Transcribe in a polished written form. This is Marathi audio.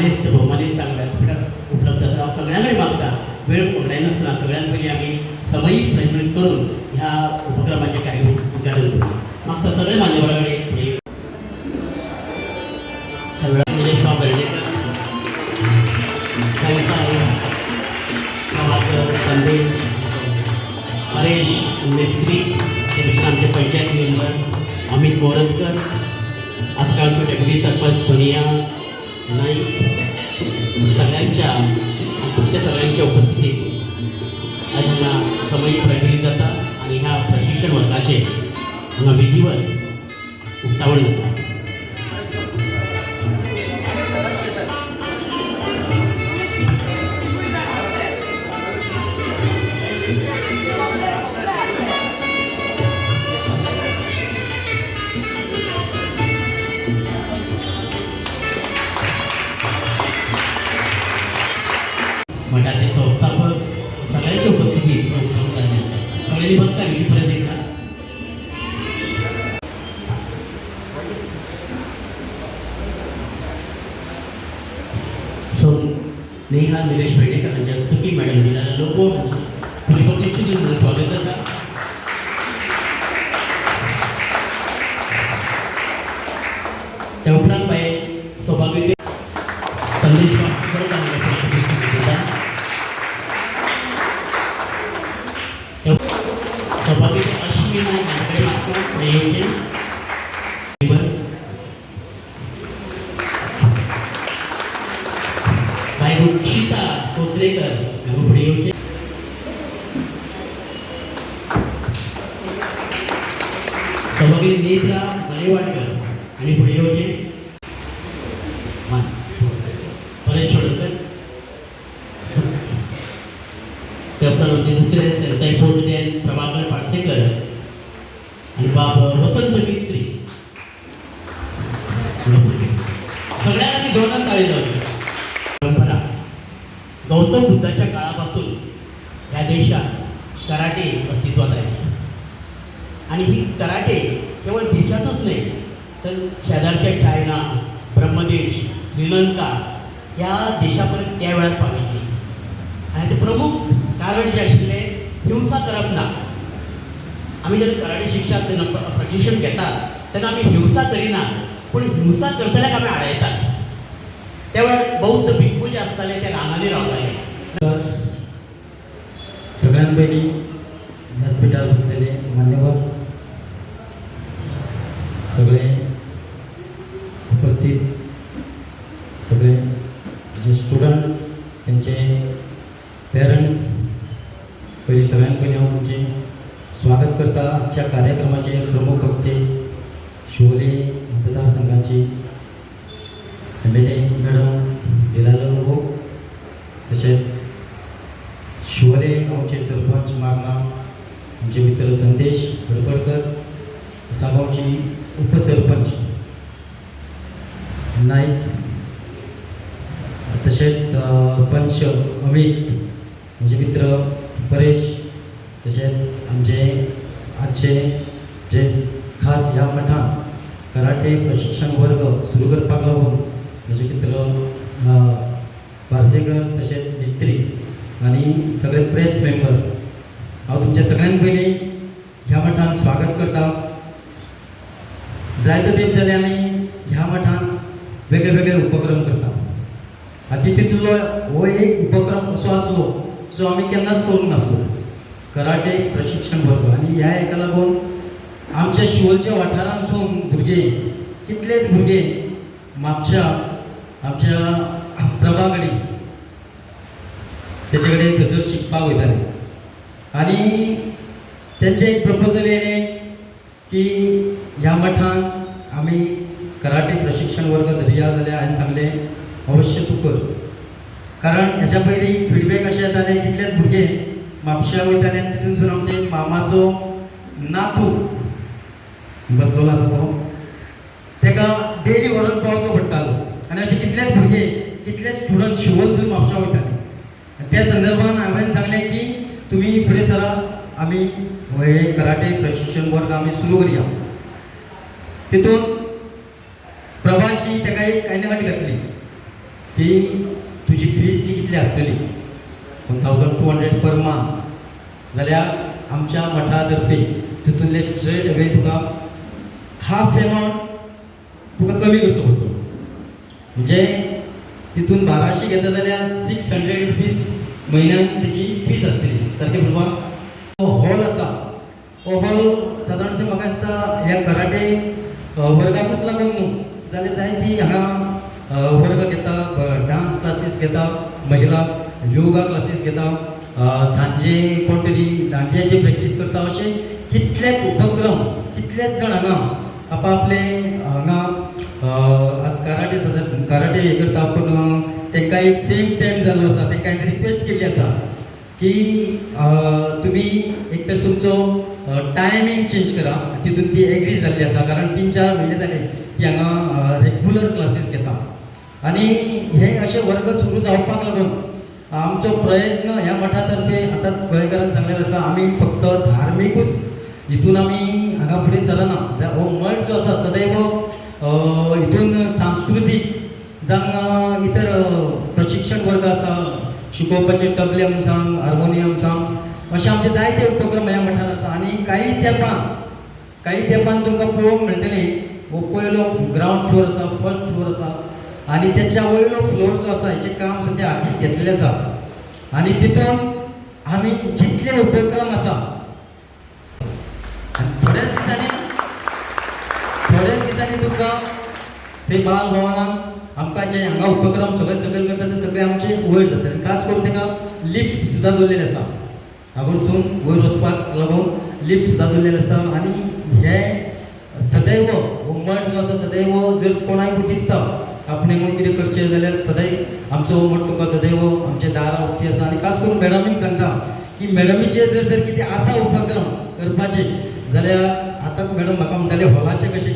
मानेस्त बहुमानित चांगल्या व्यासपीठात उपलब्ध असणार सगळ्यांकडे मागता वेळ कोणत्याही नसताना सगळ्यांपैकी आम्ही समयिक प्रयत्न करून ह्या उपक्रमाचे कार्यक्रम उद्घाटन करू. मागता सगळे मान्यवराकडे पुढे संदेश हरेश मेस्त्री आमचे पंचायत मेंबर अमित मोरजकर आजकालचे डेप्युटी सरपंच सोनिया नाईक सगळ्यांच्या तुमच्या सगळ्यांच्या उपस्थितीत आज ह्या समयी प्रकटित जातात आणि ह्या प्रशिक्षण वर्गाचे विधिवत उक्तावण जातात. मठाचे संस्थापक सगळ्यांच्या उपस्थितीत सगळ्यांनी बसतात परत एकदा. सो नेहा निलेश पेडेकर यांच्या हस्तकी मॅडम दिलेला लोक पुष्पगुच्छ स्वागत करतात. त्या उपरांत पाहिजे सौभाग्य संदेश सौभाग्य अश्विन यांच्याकडे मात्र पुढे येऊन बाई रुक्षिता कोचरेकर पुढे येऊन सौभाग्य नेत्रा मलेवाडकर आणि पुढे येऊन परेश छोडकर त्याप्रमाणे दुसरे सरसाई फोर्टे प्रभाकर पाटसेकर आणि बाप वसंत मिस्त्री सगळ्यांना जोरात आलेलं होतं. परंपरा गौतम बुद्धाच्या काळापासून या देशात कराटे अस्तित्वात आहे आणि ही कराटे केवळ देशातच नाही तर शेजारच्या चायना ब्रह्मदेश श्रीलंका या देशापर्यंत त्या वेळात पाहिली आणि ते प्रमुख कारण जे आशिल्ले हिंसा करप ना. आम्ही जेन्ना कराटे शिक्षक प्रशिक्षण घेतात तेन्ना आम्ही हिंसा करिना पूण हिंसा करतल्याक आमी आडयतात. त्या वेळार बौद्ध भिक्खू जे आसताले ते रानांनी रावताले. सगळ्यांत पयलीं व्यासपीठार बसलेले मान्यवर सगळे उपस्थित सगळे जे स्टुडंट त्यांचे पेरंट्स पयलीं सगळ्यांत पयलीं हांव तुमचें स्वागत करता आजच्या कार्यक्रमाचे प्रमुख वक्ते शिवोले मतदारसंघाची MLA मॅडम दिलालो लोबो तशेंच शिवोले गांवचे सरपंच मागना आमचे मित्र संदेश हडफडकर सागांवची उपसरपंच नाईक तशेंच पंच अमित म्हणजे मित्र परेश तशेंच आमचे आजचे जे खास ह्या मठान कराटे प्रशिक्षण वर्ग सुरू करपाक लागून म्हजे मित्र पार्सेकर तशेंच मिस्त्री आनी सगळे प्रेस मेंबर हांव तुमच्या सगळ्यांत पयलीं ह्या मठान स्वागत करता. जायतो तेंप जाले आमी ह्या मठान वेगळे वेगळे उपक्रम करता. हातूंतलो हो एक उपक्रम असो आसलो जो आमी केन्नाच करूंक नासलो कराटे प्रशिक्षण वर्ग आनी ह्या हेका लागून आमच्या शिवोलच्या वाठारांसून भुरगे कितलेच भुरगे म्हापशा आमच्या प्रभागडी तेचे कडेन थंयसर शिकपाक वयताले आनी तेंचे एक प्रपोजल येयलें की ह्या मठान आमी कराटे प्रशिक्षण वर्ग धरया जाल्यार हांवें सांगलें अवश्य तूं कर. कारण हेच्या पयलीं फिडबॅक अशें येताले कितलेच भुरगे म्हापशा वयताले आनी तितूनसून आमचे मामाचो नातू बसलेलो आसा तो तेका डेली व्हरून पावचो पडटालो आनी अशे कितलेच भुरगे कितले स्टुडंट शिवोलसून म्हापशा वयताले. त्या संदर्भान हांवें सांगलें की तुमी फुडें सरा आमी हे कराटे प्रशिक्षण वर्ग आमी सुरू करया. तितून प्रभाची तेका एक कायनेवाट घातली की तुजी फीज जी कितली आसतली 1200 पर मंथ जाल्यार आमच्या मठा तर्फे तितूंतले स्ट्रेट अवे तुका हाफ एमावंट तुका कमी करचो पडटलो. म्हणजे तितून 1200 घेता जाल्यार 600 रुपीज म्हयन्यान तेजी फीज आसतली. सारकें म्हणपाक हॉल आसा, हो हॉल सादारणशें म्हाका दिसता ह्या कराटे वर्गाकूच लागून न्हू जाल्यार जायतीं हांगा वर्ग घेता, डान्स क्लासीस घेता, महिला योगा क्लासीस घेता, सांजे कोण तरी दांडियाची प्रॅक्टीस करता. अशे कितलेच उपक्रम, कितलेच जाण हांगा आपापले हांगा आज कराटे हे करता. पूण तांकां एक सेम टायम जाल्लो आसा. तांकां हांवें रिक्वेस्ट केल्ली आसा की तुमी एक तर तुमचो टायमींग चेंज करा. तितून ती एग्री जाल्ली आसा, कारण 3-4 म्हयने जाले ती हांगा रेग्युलर क्लासीस घेता. आनी हे अशे वर्ग सुरू जावपाक लागून आमचो प्रयत्न ह्या मठा तर्फे आतां गोंयकारान सांगलेलो आसा, आमी फक्त धार्मिकूच हितून आमी हांगा फुडें सरना. हो मठ जो आसा सदैव हितून सांस्कृतीक जावं इतर प्रशिक्षण वर्ग आसा, शिकोवपाचे तबले सांग, हार्मोनियम सांग, अशे आमचे जायते उपक्रम ह्या मठान आसा. आनी काही तेंपान तुमकां पळोवंक मेळटलें हो पयलो ग्रावंड फ्लोर आसा, फर्स्ट फ्लोर आसा, आनी त्याच्या वयलो फ्लोर जो आसा हेचें काम सद्या हातीक घेतलेलें आसा. आनी तितून आमी जितले उपक्रम आसा थोड्याच दिसांनी तुमकां थंय बाल भवनान आमकां जे हांगा उपक्रम सगळे करता ते सगळे आमचे वयर जातले. खास करून ताका लिफ्ट सुद्दां दवरलेलें आसा. हांगसून वयर वचपाक लागून लिफ्ट सुद्दां दवरलेलें आसा. आनी हे सदैव हो मठ जो आसा सदैव जर कोणाक दिसता आपणें कितें करचें जाल्यार सदैव आमचो हो मठ तुका सदैव आमचे दारां उक्ती आसा. आनी खास करून मॅडमीक सांगता की मॅडमीचे जर कितें आसा उपक्रम करपाचे जाल्यार आतांच मॅडम म्हाका म्हणटाले हॉलाचे कशें